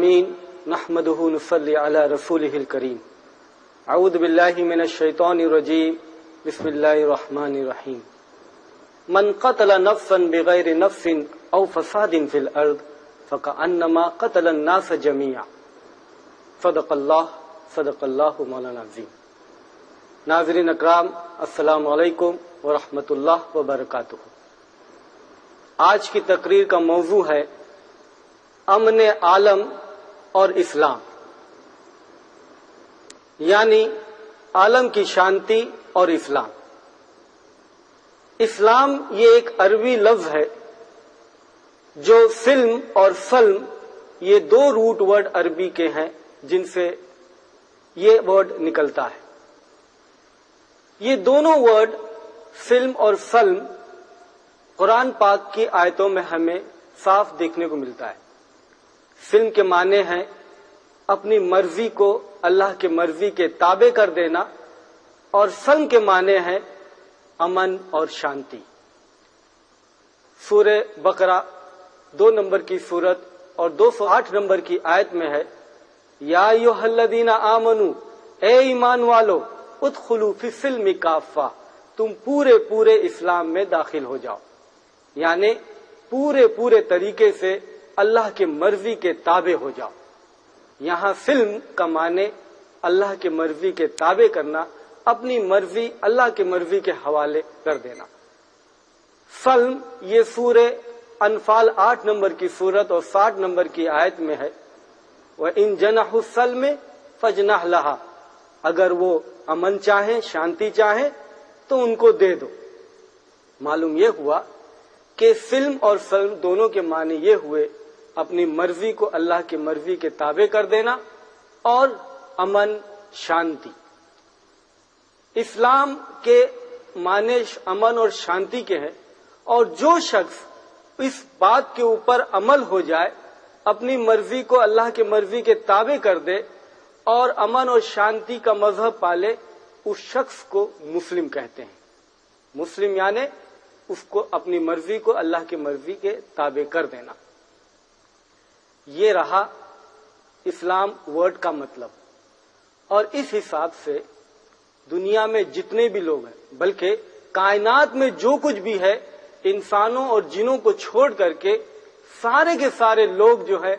العالمین نحمده نصلی علی رسوله الکریم اعوذ باللہ من الشیطان الرجیم بسم اللہ الرحمن الرحیم من قتل نفسا بغیر نفس او فساد فی الارض فکأنما قتل الناس جميعا صدق اللہ مولانا عظیم۔ ناظرین اکرام، السلام علیکم ورحمۃ اللہ وبرکاتہ۔ آج کی تقریر کا موضوع ہے امن عالم اور اسلام، یعنی عالم کی شانتی اور اسلام۔ اسلام یہ ایک عربی لفظ ہے جو سلم اور سلم یہ دو روٹ ورڈ عربی کے ہیں جن سے یہ ورڈ نکلتا ہے۔ یہ دونوں ورڈ سلم اور سلم قرآن پاک کی آیتوں میں ہمیں صاف دیکھنے کو ملتا ہے۔ سلم کے معنی ہیں اپنی مرضی کو اللہ کے مرضی کے تابع کر دینا، اور سلم کے معنی ہیں امن اور شانتی۔ سورہ بقرہ 2 نمبر کی سورت اور 208 نمبر کی آیت میں ہے، یا ایھا الذین آمنوا، اے ایمان والو، ادخلوا فی السلم کافہ، تم پورے اسلام میں داخل ہو جاؤ، یعنی پورے طریقے سے اللہ کی مرضی کے تابع ہو جاؤ۔ یہاں سلم کا معنی اللہ کی مرضی کے تابع کرنا، اپنی مرضی اللہ کی مرضی کے حوالے کر دینا۔ سلم یہ سورہ انفال 8 نمبر کی سورت اور 60 نمبر کی آیت میں ہے، وَإِن جَنَحُ السَّلْمِ فَاجْنَحْ لَهَا، اگر وہ امن چاہیں، شانتی چاہیں تو ان کو دے دو۔ معلوم یہ ہوا کہ سلم اور سلم دونوں کے معنی یہ ہوئے اپنی مرضی کو اللہ کی مرضی کے تابع کر دینا اور امن، شانتی۔ اسلام کے معنی امن اور شانتی کے ہیں، اور جو شخص اس بات کے اوپر عمل ہو جائے، اپنی مرضی کو اللہ کی مرضی کے تابع کر دے اور امن اور شانتی کا مذہب پالے، اس شخص کو مسلم کہتے ہیں۔ مسلم یعنی اس کو اپنی مرضی کو اللہ کی مرضی کے تابع کر دینا۔ یہ رہا اسلام ورڈ کا مطلب، اور اس حساب سے دنیا میں جتنے بھی لوگ ہیں، بلکہ کائنات میں جو کچھ بھی ہے، انسانوں اور جنوں کو چھوڑ کر کے سارے کے سارے لوگ جو ہے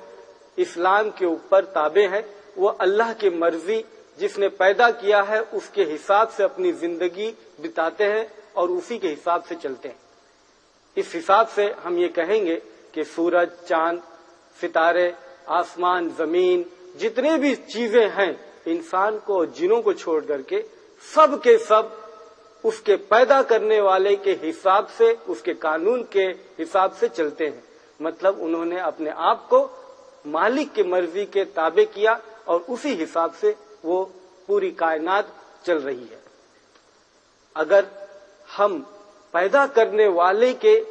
اسلام کے اوپر تابع ہیں۔ وہ اللہ کی مرضی جس نے پیدا کیا ہے اس کے حساب سے اپنی زندگی بتاتے ہیں اور اسی کے حساب سے چلتے ہیں۔ اس حساب سے ہم یہ کہیں گے کہ سورج، چاند، ستارے، آسمان، زمین، جتنے بھی چیزیں ہیں، انسان کو اور جنوں کو چھوڑ کر کے سب کے سب اس کے پیدا کرنے والے کے حساب سے، اس کے قانون کے حساب سے چلتے ہیں۔ مطلب انہوں نے اپنے آپ کو مالک کی مرضی کے تابع کیا اور اسی حساب سے وہ پوری کائنات چل رہی ہے۔ اگر ہم پیدا کرنے والے کے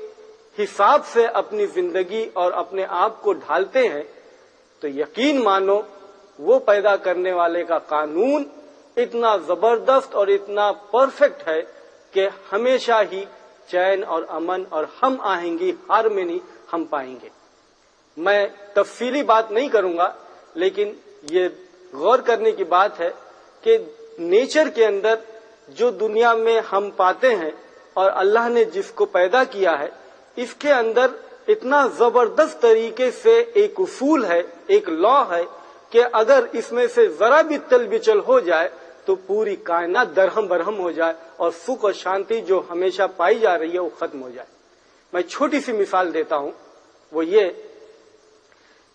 حساب سے اپنی زندگی اور اپنے آپ کو ڈھالتے ہیں تو یقین مانو وہ پیدا کرنے والے کا قانون اتنا زبردست اور اتنا پرفیکٹ ہے کہ ہمیشہ ہی چین اور امن اور ہم آہنگی، ہارمونی ہم پائیں گے۔ میں تفصیلی بات نہیں کروں گا، لیکن یہ غور کرنے کی بات ہے کہ نیچر کے اندر جو دنیا میں ہم پاتے ہیں اور اللہ نے جس کو پیدا کیا ہے، اس کے اندر اتنا زبردست طریقے سے ایک اصول ہے، ایک لا ہے کہ اگر اس میں سے ذرا بھی تل بچل ہو جائے تو پوری کائنات درہم برہم ہو جائے اور سکھ اور شانتی جو ہمیشہ پائی جا رہی ہے وہ ختم ہو جائے۔ میں چھوٹی سی مثال دیتا ہوں، وہ یہ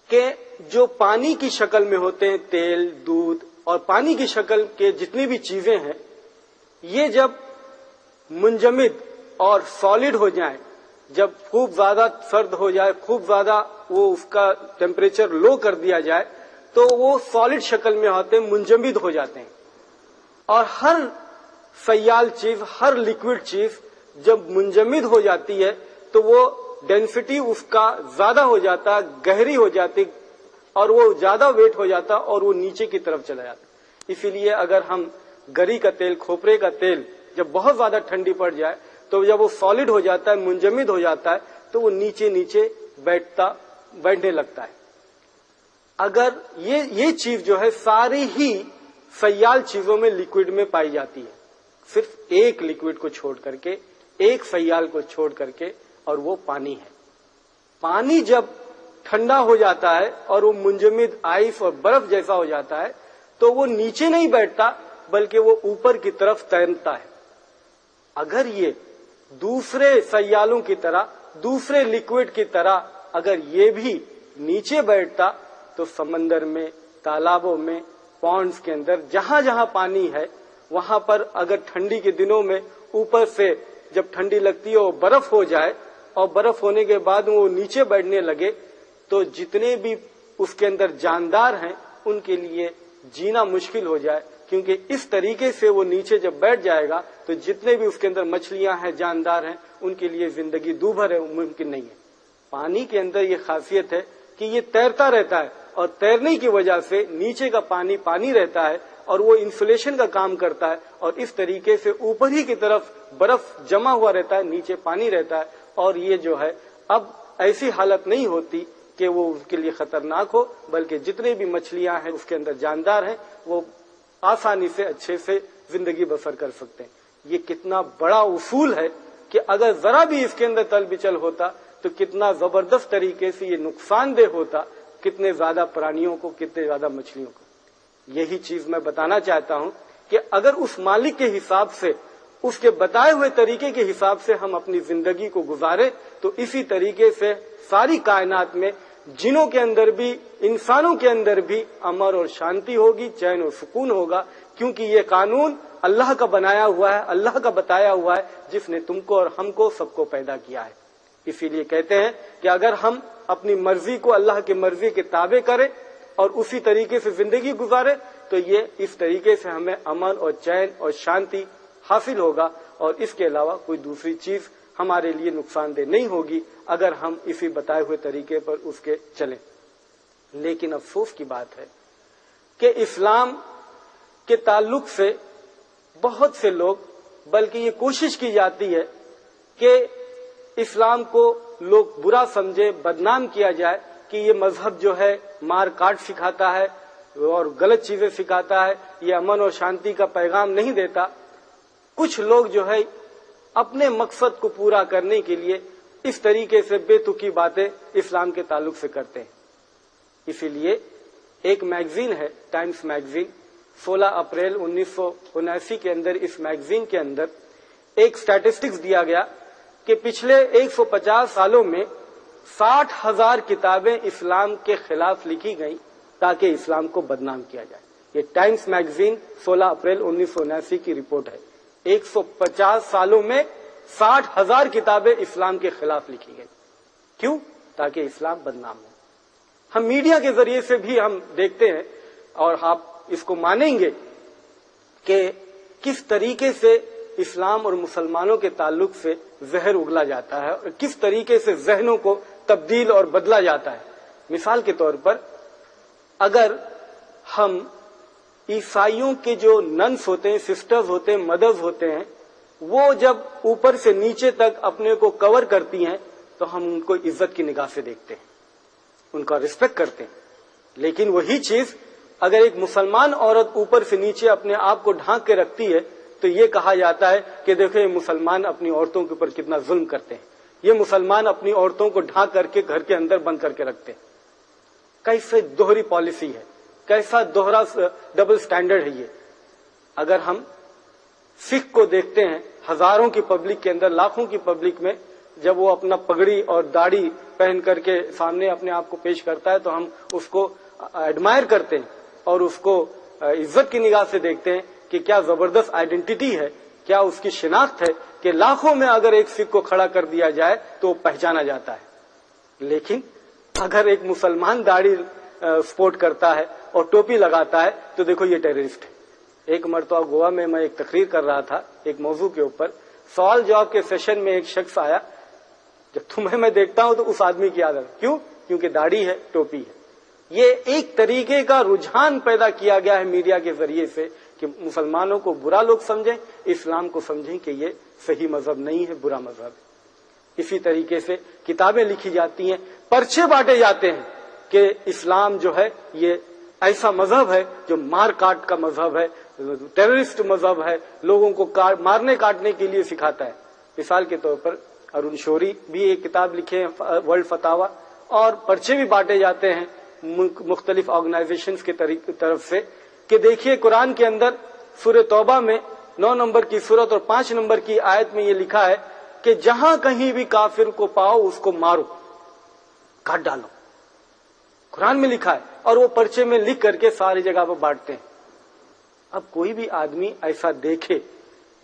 کہ جو پانی کی شکل میں ہوتے ہیں، تیل، دودھ اور پانی کی شکل کے جتنی بھی چیزیں ہیں، یہ جب منجمد اور سالڈ ہو جائیں، جب خوب زیادہ سرد ہو جائے، خوب زیادہ وہ اس کا ٹیمپریچر لو کر دیا جائے تو وہ سالڈ شکل میں ہوتے ہیں، منجمد ہو جاتے ہیں۔ اور ہر سیال چیز، ہر لیکوڈ چیز جب منجمد ہو جاتی ہے تو وہ ڈینسٹی اس کا زیادہ ہو جاتا، گہری ہو جاتی، اور وہ زیادہ ویٹ ہو جاتا اور وہ نیچے کی طرف چلا جاتا۔ اسی لیے اگر ہم گری کا تیل، کھوپرے کا تیل جب بہت زیادہ ٹھنڈی پڑ جائے تو جب وہ سالڈ ہو جاتا ہے، منجمد ہو جاتا ہے، تو وہ نیچے بیٹھنے لگتا ہے۔ اگر یہ چیز جو ہے ساری ہی سیال چیزوں میں لکوڈ میں پائی جاتی ہے، صرف ایک لکوڈ کو چھوڑ کر کے، ایک سیال کو چھوڑ کر کے، اور وہ پانی ہے۔ پانی جب ٹھنڈا ہو جاتا ہے اور وہ منجمد آئس اور برف جیسا ہو جاتا ہے تو وہ نیچے نہیں بیٹھتا بلکہ وہ اوپر کی طرف تیرتا ہے۔ اگر یہ دوسرے سیالوں کی طرح، دوسرے لکوڈ کی طرح اگر یہ بھی نیچے بیٹھتا تو سمندر میں، تالابوں میں، پونڈز کے اندر جہاں جہاں پانی ہے وہاں پر اگر ٹھنڈی کے دنوں میں اوپر سے جب ٹھنڈی لگتی ہے وہ برف ہو جائے اور برف ہونے کے بعد وہ نیچے بیٹھنے لگے تو جتنے بھی اس کے اندر جاندار ہیں ان کے لیے جینا مشکل ہو جائے، کیونکہ اس طریقے سے وہ نیچے جب بیٹھ جائے گا تو جتنے بھی اس کے اندر مچھلیاں ہیں، جاندار ہیں، ان کے لیے زندگی دوبھر ہے، ممکن نہیں ہے۔ پانی کے اندر یہ خاصیت ہے کہ یہ تیرتا رہتا ہے اور تیرنے کی وجہ سے نیچے کا پانی پانی رہتا ہے اور وہ انسولیشن کا کام کرتا ہے اور اس طریقے سے اوپر ہی کی طرف برف جمع ہوا رہتا ہے، نیچے پانی رہتا ہے، اور یہ جو ہے اب ایسی حالت نہیں ہوتی کہ وہ اس کے لیے خطرناک ہو، بلکہ جتنے بھی مچھلیاں ہیں اس کے اندر جاندار ہیں وہ آسانی سے اچھے سے زندگی بسر کر سکتے ہیں۔ یہ کتنا بڑا اصول ہے کہ اگر ذرا بھی اس کے اندر تل بچل ہوتا تو کتنا زبردست طریقے سے یہ نقصان دہ ہوتا، کتنے زیادہ پرانیوں کو، کتنے زیادہ مچھلیوں کو۔ یہی چیز میں بتانا چاہتا ہوں کہ اگر اس مالک کے حساب سے، اس کے بتائے ہوئے طریقے کے حساب سے ہم اپنی زندگی کو گزارے تو اسی طریقے سے ساری کائنات میں، جنوں کے اندر بھی، انسانوں کے اندر بھی امن اور شانتی ہوگی، چین اور سکون ہوگا، کیونکہ یہ قانون اللہ کا بنایا ہوا ہے، اللہ کا بتایا ہوا ہے، جس نے تم کو اور ہم کو سب کو پیدا کیا ہے۔ اسی لیے کہتے ہیں کہ اگر ہم اپنی مرضی کو اللہ کی مرضی کے تابع کریں اور اسی طریقے سے زندگی گزارے تو یہ اس طریقے سے ہمیں امن اور چین اور شانتی حاصل ہوگا، اور اس کے علاوہ کوئی دوسری چیز ہمارے لیے نقصان دہ نہیں ہوگی اگر ہم اسی بتائے ہوئے طریقے پر اس کے چلیں۔ لیکن افسوس کی بات ہے کہ اسلام کے تعلق سے بہت سے لوگ، بلکہ یہ کوشش کی جاتی ہے کہ اسلام کو لوگ برا سمجھے، بدنام کیا جائے کہ یہ مذہب جو ہے مار کاٹ سکھاتا ہے اور غلط چیزیں سکھاتا ہے، یہ امن اور شانتی کا پیغام نہیں دیتا۔ کچھ لوگ جو ہے اپنے مقصد کو پورا کرنے کے لیے اس طریقے سے بے تکی باتیں اسلام کے تعلق سے کرتے ہیں۔ اسی لیے ایک میگزین ہے، ٹائمز میگزین، 16 اپریل 1979 کے اندر اس میگزین کے اندر ایک سٹیٹسٹکس دیا گیا کہ پچھلے 150 سالوں میں 60,000 کتابیں اسلام کے خلاف لکھی گئیں تاکہ اسلام کو بدنام کیا جائے۔ یہ ٹائمز میگزین 16 اپریل 1979 کی رپورٹ ہے۔ 150 سالوں میں 60,000 کتابیں اسلام کے خلاف لکھی گئی۔ کیوں؟ تاکہ اسلام بدنام ہو۔ ہم میڈیا کے ذریعے سے بھی ہم دیکھتے ہیں اور آپ اس کو مانیں گے کہ کس طریقے سے اسلام اور مسلمانوں کے تعلق سے زہر اگلا جاتا ہے اور کس طریقے سے ذہنوں کو تبدیل اور بدلا جاتا ہے۔ مثال کے طور پر اگر ہم عیسائیوں کے جو ننس ہوتے ہیں، سسٹرز ہوتے ہیں، مدرز ہوتے ہیں، وہ جب اوپر سے نیچے تک اپنے کو کور کرتی ہیں تو ہم ان کو عزت کی نگاہ سے دیکھتے ہیں، ان کا رسپیکٹ کرتے ہیں۔ لیکن وہی چیز اگر ایک مسلمان عورت اوپر سے نیچے اپنے آپ کو ڈھانک کے رکھتی ہے تو یہ کہا جاتا ہے کہ دیکھو یہ مسلمان اپنی عورتوں کے اوپر کتنا ظلم کرتے ہیں، یہ مسلمان اپنی عورتوں کو ڈھانک کر کے گھر کے اندر بند کر کے رکھتے ہیں۔ کیسے دوہری پالیسی ہے، کیسا دوہرا ڈبل سٹینڈرڈ ہے یہ۔ اگر ہم سکھ کو دیکھتے ہیں ہزاروں کی پبلک کے اندر، لاکھوں کی پبلک میں، جب وہ اپنا پگڑی اور داڑھی پہن کر کے سامنے اپنے آپ کو پیش کرتا ہے تو ہم اس کو ایڈمائر کرتے ہیں اور اس کو عزت کی نگاہ سے دیکھتے ہیں کہ کیا زبردست آئیڈینٹی ہے، کیا اس کی شناخت ہے کہ لاکھوں میں اگر ایک سکھ کو کھڑا کر دیا جائے تو وہ پہچانا جاتا ہے۔ لیکن اگر ایک مسلمان داڑھی سپورٹ کرتا ہے اور ٹوپی لگاتا ہے تو دیکھو یہ ٹیررسٹ ہے۔ ایک مرتبہ گوا میں ایک تقریر کر رہا تھا ایک موضوع کے اوپر، سوال جواب کے سیشن میں ایک شخص آیا، جب تمہیں میں دیکھتا ہوں تو اس آدمی کی عادت، کیوں؟ کیونکہ داڑھی ہے، ٹوپی ہے۔ یہ ایک طریقے کا رجحان پیدا کیا گیا ہے میڈیا کے ذریعے سے کہ مسلمانوں کو برا لوگ سمجھیں، اسلام کو سمجھیں کہ یہ صحیح مذہب نہیں ہے، برا مذہب ہے۔ اسی طریقے سے کتابیں لکھی جاتی ہیں، پرچے بانٹے جاتے ہیں کہ اسلام جو ہے یہ ایسا مذہب ہے جو مار کاٹ کا مذہب ہے، ٹیررسٹ مذہب ہے، لوگوں کو مارنے کاٹنے کے لیے سکھاتا ہے۔ مثال کے طور پر ارون شوری بھی ایک کتاب لکھے ہیں ورلڈ فتاوا، اور پرچے بھی بانٹے جاتے ہیں مختلف آرگنائزیشنز کے طرف سے کہ دیکھیے قرآن کے اندر سورہ توبہ میں 9 نمبر کی سورت اور 5 نمبر کی آیت میں یہ لکھا ہے کہ جہاں کہیں بھی کافر کو پاؤ اس کو مارو، کاٹ ڈالو، قرآن میں لکھا ہے، اور وہ پرچے میں لکھ کر کے ساری جگہ پر بانٹتے ہیں۔ اب کوئی بھی آدمی ایسا دیکھے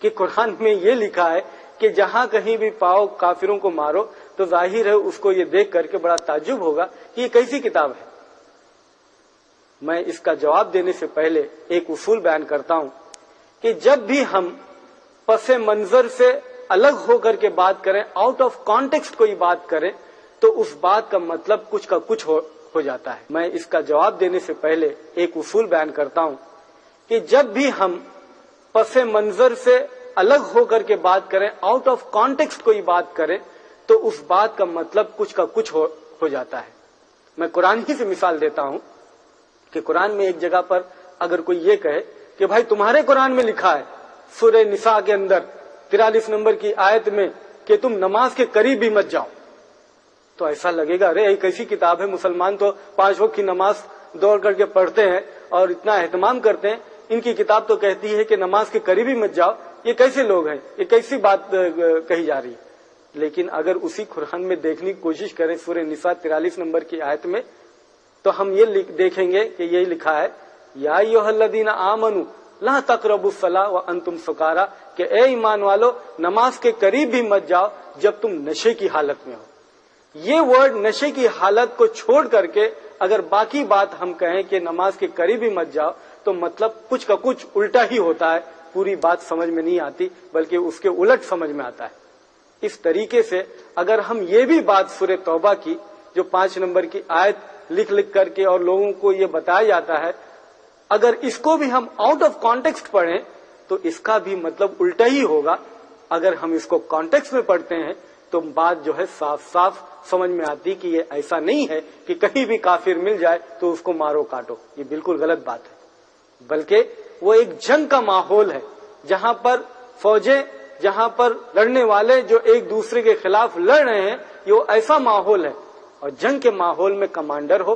کہ قرآن میں یہ لکھا ہے کہ جہاں کہیں بھی پاؤ کافروں کو مارو، تو ظاہر ہے اس کو یہ دیکھ کر کے بڑا تعجب ہوگا کہ یہ کیسی کتاب ہے۔ میں اس کا جواب دینے سے پہلے ایک اصول بیان کرتا ہوں کہ جب بھی ہم پس منظر سے الگ ہو کر کے بات کریں، آؤٹ آف کانٹیکسٹ کوئی بات کریں، تو اس بات کا مطلب کچھ کا کچھ ہو جاتا ہے۔ میں اس کا جواب دینے سے پہلے ایک اصول بیان کرتا ہوں کہ جب بھی ہم پس منظر سے الگ ہو کر کے بات کریں، آؤٹ آف کانٹیکسٹ کوئی بات کریں، تو اس بات کا مطلب کچھ کا کچھ ہو جاتا ہے۔ میں قرآن ہی سے مثال دیتا ہوں کہ قرآن میں ایک جگہ پر اگر کوئی یہ کہے کہ بھائی تمہارے قرآن میں لکھا ہے سورہ نساء کے اندر 43 نمبر کی آیت میں کہ تم نماز کے قریب بھی مت جاؤ، تو ایسا لگے گا ارے ایک ایسی کتاب ہے، مسلمان تو 5 وقت کی نماز دوڑ کر کے پڑھتے ہیں اور اتنا اہتمام کرتے ہیں، ان کی کتاب تو کہتی ہے کہ نماز کے قریب ہی مت جاؤ، یہ کیسے لوگ ہیں، یہ کیسی بات کہی جا رہی ہے۔ لیکن اگر اسی قرآن میں دیکھنے کی کوشش کریں سورہ نساء 43 نمبر کی آیت میں، تو ہم یہ دیکھیں گے کہ یہی لکھا ہے یا ایھا الذین آمنوا لا تقربوا الصلاۃ وانتم سکارا، کہ اے ایمان والو نماز کے قریب بھی مت جاؤ جب تم نشے کی حالت میں ہو۔ یہ ورڈ نشے کی حالت کو چھوڑ کر کے اگر باقی بات ہم کہیں کہ نماز کے قریب ہی مت جاؤ، تو مطلب کچھ کا کچھ الٹا ہی ہوتا ہے، پوری بات سمجھ میں نہیں آتی بلکہ اس کے الٹ سمجھ میں آتا ہے۔ اس طریقے سے اگر ہم یہ بھی بات سورہ توبہ کی جو 5 نمبر کی آیت لکھ کر کے اور لوگوں کو یہ بتایا جاتا ہے، اگر اس کو بھی ہم آؤٹ آف کانٹیکسٹ پڑھیں تو اس کا بھی مطلب الٹا ہی ہوگا۔ اگر ہم اس کو کانٹیکسٹ میں پڑھتے ہیں تو بات جو ہے صاف صاف سمجھ میں آتی کہ یہ ایسا نہیں ہے کہ کہیں بھی کافر مل جائے تو اس کو مارو کاٹو، یہ بالکل غلط بات ہے، بلکہ وہ ایک جنگ کا ماحول ہے جہاں پر فوجیں، جہاں پر لڑنے والے جو ایک دوسرے کے خلاف لڑ رہے ہیں، یہ ایسا ماحول ہے۔ اور جنگ کے ماحول میں کمانڈر ہو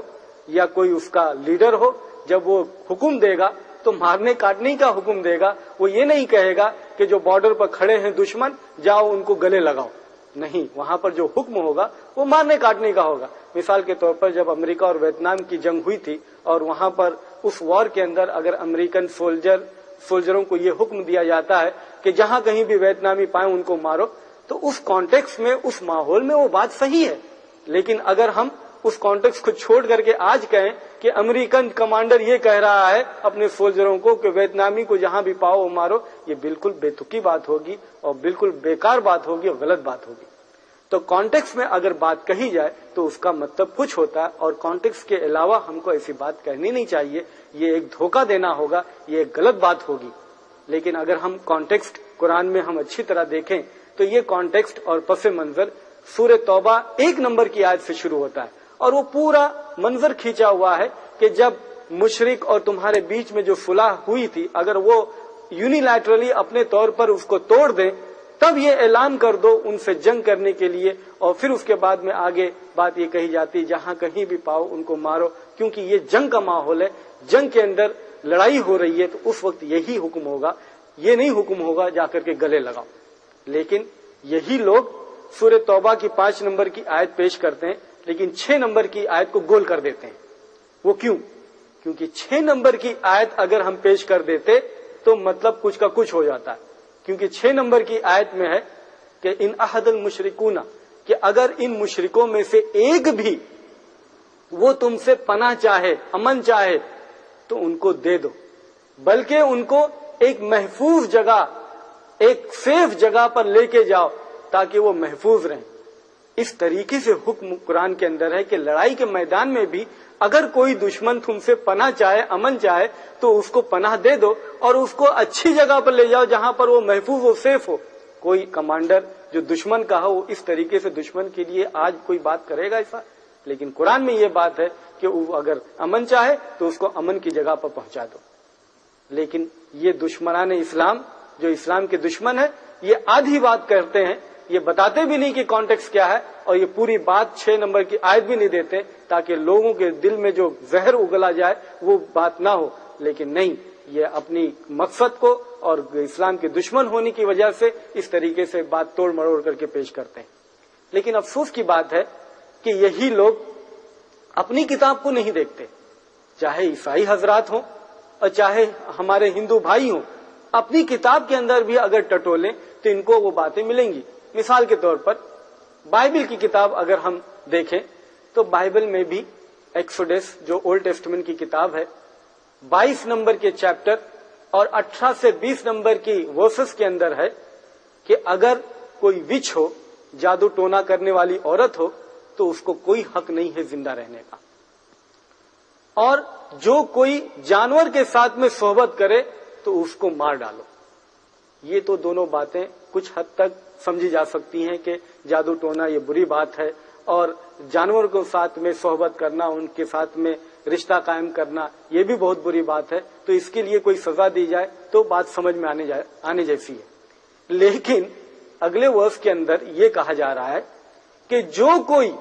یا کوئی اس کا لیڈر ہو، جب وہ حکم دے گا تو مارنے کاٹنے کا حکم دے گا، وہ یہ نہیں کہے گا کہ جو بارڈر پر کھڑے ہیں دشمن جاؤ ان کو گلے لگاؤ، نہیں، وہاں پر جو حکم ہوگا وہ مارنے کاٹنے کا ہوگا۔ مثال کے طور پر جب امریکہ اور ویتنام کی جنگ ہوئی تھی اور وہاں پر اس وار کے اندر اگر امریکن سولجروں کو یہ حکم دیا جاتا ہے کہ جہاں کہیں بھی ویتنامی پائیں ان کو مارو، تو اس کانٹیکس میں، اس ماحول میں وہ بات صحیح ہے۔ لیکن اگر ہم اس کانٹیکس کو چھوڑ کر کے آج کہیں کہ امریکن کمانڈر یہ کہہ رہا ہے اپنے سولجروں کو کہ ویتنامی کو جہاں بھی پاؤ وہ مارو، یہ بالکل بے تکی بات ہوگی اور بالکل بیکار بات ہوگی اور غلط بات ہوگی۔ تو کانٹیکس میں اگر بات کہی جائے تو اس کا مطلب کچھ ہوتا ہے، اور کانٹیکس کے علاوہ ہم کو ایسی بات کہنی نہیں چاہیے، یہ ایک دھوکہ دینا ہوگا، یہ ایک غلط بات ہوگی۔ لیکن اگر ہم کانٹیکسٹ قرآن میں ہم اچھی طرح دیکھیں تو یہ کانٹیکسٹ اور پس منظر سورہ توبہ 1 نمبر کی آیت سے شروع ہوتا ہے، اور وہ پورا منظر کھینچا ہوا ہے کہ جب مشرک اور تمہارے بیچ میں جو صلح ہوئی تھی اگر وہ یونیلیٹرلی اپنے طور پر اس کو توڑ دیں، تب یہ اعلان کر دو ان سے جنگ کرنے کے لیے، اور پھر اس کے بعد میں آگے بات یہ کہی جاتی جہاں کہیں بھی پاؤ ان کو مارو، کیونکہ یہ جنگ کا ماحول ہے، جنگ کے اندر لڑائی ہو رہی ہے، تو اس وقت یہی حکم ہوگا، یہ نہیں حکم ہوگا جا کر کے گلے لگاؤ۔ لیکن یہی لوگ سورہ توبہ کی 5 نمبر کی آیت پیش کرتے ہیں لیکن 6 نمبر کی آیت کو گول کر دیتے ہیں۔ وہ کیوں؟ کیونکہ 6 نمبر کی آیت اگر ہم پیش کر دیتے تو مطلب کچھ کا کچھ ہو جاتا ہے، کیونکہ 6 نمبر کی آیت میں ہے کہ ان احد المشرکون، کہ اگر ان مشرکوں میں سے ایک بھی وہ تم سے پناہ چاہے، امن چاہے، تو ان کو دے دو، بلکہ ان کو ایک محفوظ جگہ، ایک سیف جگہ پر لے کے جاؤ تاکہ وہ محفوظ رہیں۔ اس طریقے سے حکم قرآن کے اندر ہے کہ لڑائی کے میدان میں بھی اگر کوئی دشمن تم سے پناہ چاہے، امن چاہے، تو اس کو پناہ دے دو اور اس کو اچھی جگہ پر لے جاؤ جہاں پر وہ محفوظ و سیف ہو۔ کوئی کمانڈر جو دشمن کا ہو وہ اس طریقے سے دشمن کے لیے آج کوئی بات کرے گا ایسا؟ لیکن قرآن میں یہ بات ہے کہ وہ اگر امن چاہے تو اس کو امن کی جگہ پر پہنچا دو. لیکن یہ دشمنان اسلام جو اسلام کے دشمن ہیں یہ آدھی بات کرتے ہیں, یہ بتاتے بھی نہیں کہ کانٹیکس کیا ہے, اور یہ پوری بات 6 نمبر کی آیت بھی نہیں دیتے تاکہ لوگوں کے دل میں جو زہر اگلا جائے وہ بات نہ ہو. لیکن نہیں, یہ اپنی مقصد کو اور اسلام کے دشمن ہونے کی وجہ سے اس طریقے سے بات توڑ مروڑ کر کے پیش کرتے ہیں. لیکن افسوس کی بات ہے کہ یہی لوگ اپنی کتاب کو نہیں دیکھتے, چاہے عیسائی حضرات ہوں اور چاہے ہمارے ہندو بھائی ہوں. اپنی کتاب کے اندر بھی اگر ٹٹولیں تو ان کو وہ باتیں ملیں گی. مثال کے طور پر بائبل کی کتاب اگر ہم دیکھیں تو بائبل میں بھی ایکسوڈس جو اولڈ ٹیسٹمنٹ کی کتاب ہے 22 نمبر کے چیپٹر اور 18 سے 20 نمبر کی ورسز کے اندر ہے کہ اگر کوئی وچ ہو, جادو ٹونا کرنے والی عورت ہو, تو اس کو کوئی حق نہیں ہے زندہ رہنے کا, اور جو کوئی جانور کے ساتھ میں صحبت کرے تو اس کو مار ڈالو. یہ تو دونوں باتیں کچھ حد تک سمجھی جا سکتی ہیں کہ جادو ٹونا یہ بری بات ہے, اور جانور کو ساتھ میں صحبت کرنا, ان کے ساتھ میں رشتہ قائم کرنا یہ بھی بہت بری بات ہے. تو اس کے لیے کوئی سزا دی جائے تو بات سمجھ میں آنے جیسی ہے. لیکن اگلے ورس کے اندر یہ کہا جا رہا ہے کہ جو کوئی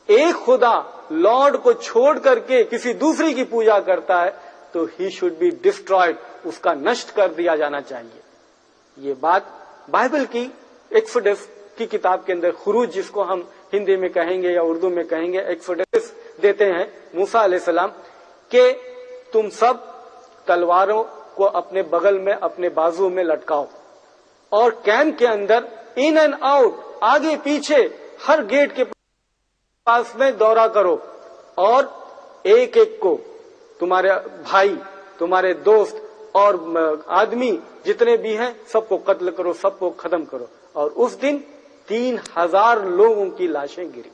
ایک خدا لارڈ کو چھوڑ کر کے کسی دوسری کی پوجا کرتا ہے تو ہی شوڈ بی ڈسٹرائڈ, اس کا نشٹ کر دیا جانا چاہیے. یہ بات بائبل کی ایکسوڈس کی کتاب کے اندر, خروج جس کو ہم ہندی میں کہیں گے یا اردو میں کہیں گے, ایکسوڈس دیتے ہیں موسیٰ علیہ السلام کہ تم سب تلواروں کو اپنے بغل میں اپنے بازو میں لٹکاؤ اور کیمپ کے اندر ان اینڈ آؤٹ, آگے پیچھے ہر گیٹ کے پاس میں دورہ کرو, اور ایک ایک کو تمہارے بھائی, تمہارے دوست اور آدمی جتنے بھی ہیں سب کو قتل کرو, سب کو ختم کرو. اور اس دن 3000 لوگوں کی لاشیں گری.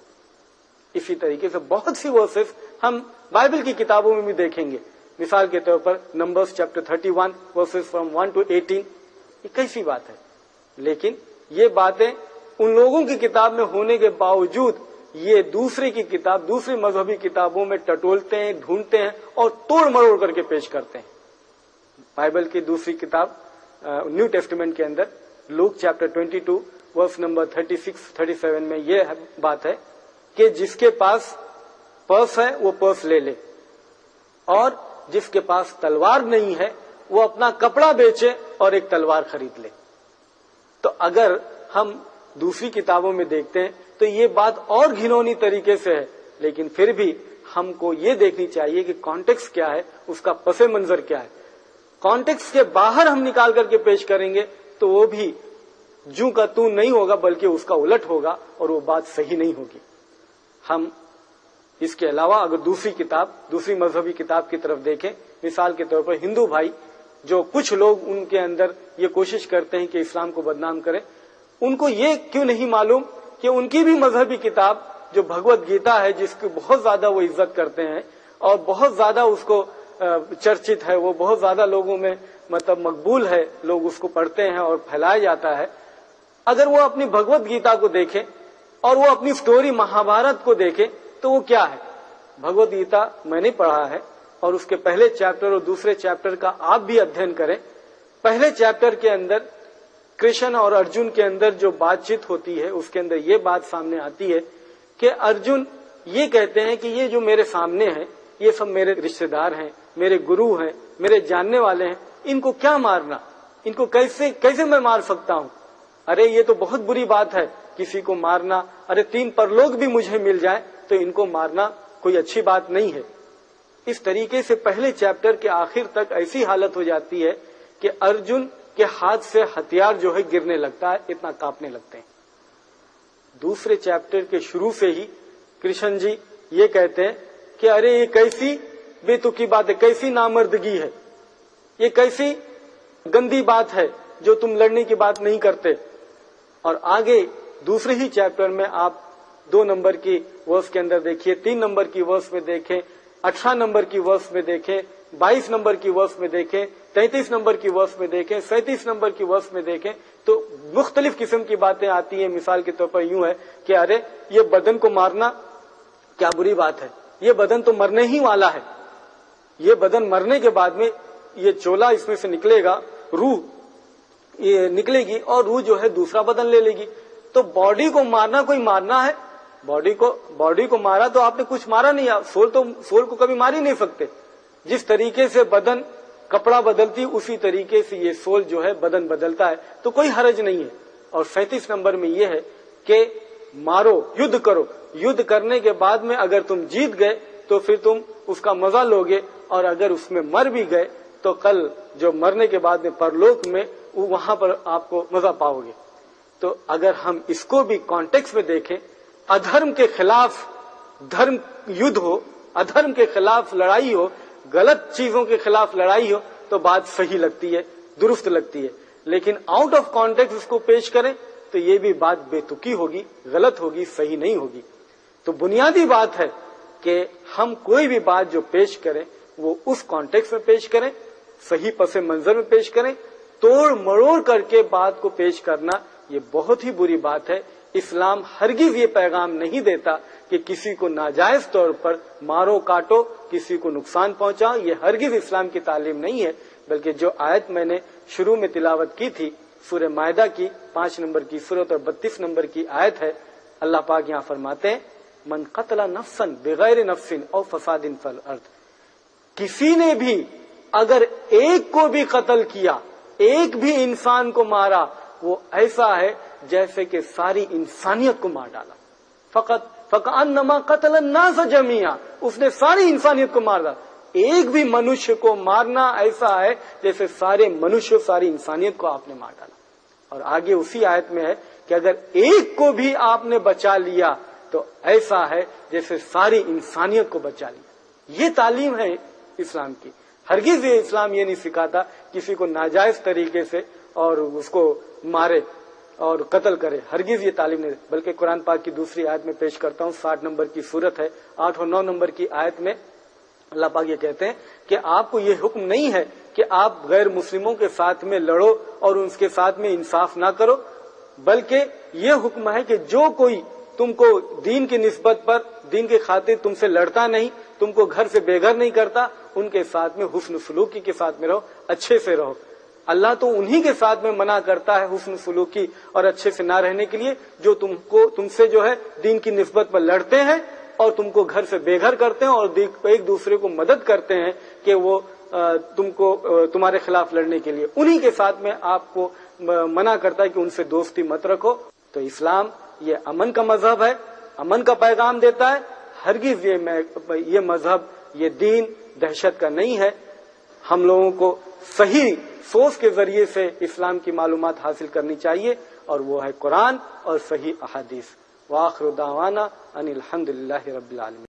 اسی طریقے سے بہت سی ورسز ہم بائبل کی کتابوں میں بھی دیکھیں گے. مثال کے طور پر Numbers chapter 31 verses from 1 to 18, یہ کیسی بات ہے. لیکن یہ باتیں ان لوگوں کی کتاب میں ہونے کے باوجود یہ دوسرے کی کتاب, دوسری مذہبی کتابوں میں ٹٹولتے ہیں, ڈھونڈتے ہیں اور توڑ مروڑ کر کے پیش کرتے ہیں. بائبل کی دوسری کتاب نیو ٹیسٹمنٹ کے اندر لوک چیپٹر 22 ورس نمبر 36-37 میں یہ بات ہے کہ جس کے پاس پرس ہے وہ پرس لے لے, اور جس کے پاس تلوار نہیں ہے وہ اپنا کپڑا بیچے اور ایک تلوار خرید لے. تو اگر ہم دوسری کتابوں میں دیکھتے ہیں تو یہ بات اور گھنونی طریقے سے ہے, لیکن پھر بھی ہم کو یہ دیکھنی چاہیے کہ کانٹیکس کیا ہے, اس کا پس منظر کیا ہے. کانٹیکس کے باہر ہم نکال کر کے پیش کریں گے تو وہ بھی جوں کا تو نہیں ہوگا, بلکہ اس کا الٹ ہوگا اور وہ بات صحیح نہیں ہوگی. ہم اس کے علاوہ اگر دوسری کتاب, دوسری مذہبی کتاب کی طرف دیکھیں, مثال کے طور پر ہندو بھائی جو کچھ لوگ ان کے اندر یہ کوشش کرتے ہیں کہ اسلام کو بدنام کریں, ان کو یہ کیوں نہیں معلوم کہ ان کی بھی مذہبی کتاب جو بھگوت گیتا ہے, جس کی بہت زیادہ وہ عزت کرتے ہیں اور بہت زیادہ اس کو چرچت ہے, وہ بہت زیادہ لوگوں میں مطلب مقبول ہے, لوگ اس کو پڑھتے ہیں اور پھیلایا جاتا ہے. اگر وہ اپنی بھگوت گیتا کو دیکھیں اور وہ اپنی سٹوری مہابھارت کو دیکھیں تو وہ کیا ہے. بھگوت گیتا میں نے پڑھا ہے اور اس کے پہلے چیپٹر اور دوسرے چیپٹر کا آپ بھی ادھین کریں. پہلے چیپٹر کے اندر کرشن اور ارجن کے اندر جو بات چیت ہوتی ہے اس کے اندر یہ بات سامنے آتی ہے کہ ارجن یہ کہتے ہیں کہ یہ جو میرے سامنے ہیں یہ سب میرے رشتہ دار ہیں, میرے گرو ہیں, میرے جاننے والے ہیں, ان کو کیا مارنا, ان کو کیسے میں مار سکتا ہوں. ارے یہ تو بہت بری بات ہے کسی کو مارنا, ارے 3 پرلوک بھی مجھے مل جائے تو ان کو مارنا کوئی اچھی بات نہیں ہے. اس طریقے سے پہلے چیپٹر کے آخر تک ایسی حالت ہو جاتی ہے کہ ارجن کے ہاتھ سے ہتھیار جو ہے گرنے لگتا ہے, اتنا کانپنے لگتے ہیں. دوسرے چیپٹر کے شروع سے ہی کرشن جی یہ کہتے ہیں کہ ارے یہ کیسی بے تکی بات ہے, کیسی نامردگی ہے, یہ کیسی گندی بات ہے جو تم لڑنے کی بات نہیں کرتے. اور آگے دوسرے ہی چیپٹر میں آپ 2 نمبر کی ورس کے اندر دیکھیے, 3 نمبر کی ورس میں دیکھیں, 18 نمبر کی ورس میں دیکھیں, 22 نمبر کی ورس میں دیکھیں, 33 نمبر کی ورس میں دیکھیں, 37 نمبر کی ورس میں دیکھیں تو مختلف قسم کی باتیں آتی ہیں. مثال کے طور پر یوں ہے کہ ارے یہ بدن کو مارنا کیا بری بات ہے. یہ بدن تو مرنے ہی والا ہے. یہ بدن مرنے کے بعد میں یہ چولا اس میں سے نکلے گا, روح یہ نکلے گی اور روح جو ہے دوسرا بدن لے لے گی. تو باڈی کو مارنا کوئی مارنا ہے؟ باڈی کو مارا تو آپ نے کچھ مارا نہیں. سول کو کبھی مار ہی نہیں سکتے. جس طریقے سے بدن کپڑا بدلتی اسی طریقے سے یہ سول جو ہے بدن بدلتا ہے, تو کوئی حرج نہیں ہے. اور 37 نمبر میں یہ ہے کہ مارو, یدھ کرو. یدھ کرنے کے بعد میں اگر تم جیت گئے تو پھر تم اس کا مزہ لوگے, اور اگر اس میں مر بھی گئے تو کل جو مرنے کے بعد میں پرلوک میں وہاں پر آپ کو مزہ پاؤ گے. تو اگر ہم اس کو بھی کانٹیکس میں دیکھیں, ادھرم کے خلاف دھرم یدھ ہو, ادھرم کے خلاف لڑائی ہو, غلط چیزوں کے خلاف لڑائی ہو, تو بات صحیح لگتی ہے, درست لگتی ہے. لیکن آؤٹ آف کانٹیکس اس کو پیش کریں تو یہ بھی بات بے تکی ہوگی, غلط ہوگی, صحیح نہیں ہوگی. تو بنیادی بات ہے کہ ہم کوئی بھی بات جو پیش کریں وہ اس کانٹیکس میں پیش کریں, صحیح پس منظر میں پیش کریں. توڑ مروڑ کر کے بات کو پیش کرنا یہ بہت ہی بری بات ہے. اسلام ہرگز یہ پیغام نہیں دیتا کہ کسی کو ناجائز طور پر مارو کاٹو, کسی کو نقصان پہنچاؤ. یہ ہرگز اسلام کی تعلیم نہیں ہے. بلکہ جو آیت میں نے شروع میں تلاوت کی تھی سورہ مائدہ کی 5 نمبر کی سورت اور 32 نمبر کی آیت ہے. اللہ پاک یہاں فرماتے ہیں من قتل نفسا بغیر نفس او فساد فی الارض, کسی نے بھی اگر ایک کو بھی قتل کیا, ایک بھی انسان کو مارا, وہ ایسا ہے جیسے کہ ساری انسانیت کو مار ڈالا. فکأنما قتل الناس جميعا, اس نے ساری انسانیت کو مار ڈالا. ایک بھی منوشیہ کو مارنا ایسا ہے جیسے سارے منوشیہ ساری انسانیت کو آپ نے مار ڈالا. اور آگے اسی آیت میں ہے کہ اگر ایک کو بھی آپ نے بچا لیا تو ایسا ہے جیسے ساری انسانیت کو بچا لیا. یہ تعلیم ہے اسلام کی. ہرگز یہ اسلام یہ نہیں سکھاتا کسی کو ناجائز طریقے سے اور اس کو مارے اور قتل کرے. ہرگز یہ تعلیم نہیں. بلکہ قرآن پاک کی دوسری آیت میں پیش کرتا ہوں, 60 نمبر کی سورت ہے, 8 اور 9 نمبر کی آیت میں اللہ پاک یہ کہتے ہیں کہ آپ کو یہ حکم نہیں ہے کہ آپ غیر مسلموں کے ساتھ میں لڑو اور ان کے ساتھ میں انصاف نہ کرو, بلکہ یہ حکم ہے کہ جو کوئی تم کو دین کی نسبت پر, دین کے خاطر تم سے لڑتا نہیں, تم کو گھر سے بے گھر نہیں کرتا, ان کے ساتھ میں حسن سلوکی کے ساتھ میں رہو, اچھے سے رہو. اللہ تو انہی کے ساتھ میں منع کرتا ہے حسن سلوکی اور اچھے سے نہ رہنے کے لیے جو تم سے جو ہے دین کی نسبت پر لڑتے ہیں اور تم کو گھر سے بے گھر کرتے ہیں اور ایک دوسرے کو مدد کرتے ہیں کہ وہ تم کو تمہارے خلاف لڑنے کے لیے. انہی کے ساتھ میں آپ کو منع کرتا ہے کہ ان سے دوستی مت رکھو. تو اسلام یہ امن کا مذہب ہے, امن کا پیغام دیتا ہے. ہرگز یہ مذہب, یہ دین دہشت کا نہیں ہے. ہم لوگوں کو صحیح سوچ کے ذریعے سے اسلام کی معلومات حاصل کرنی چاہیے, اور وہ ہے قرآن اور صحیح احادیث. وآخر دعوانا ان الحمد للہ رب العالمین.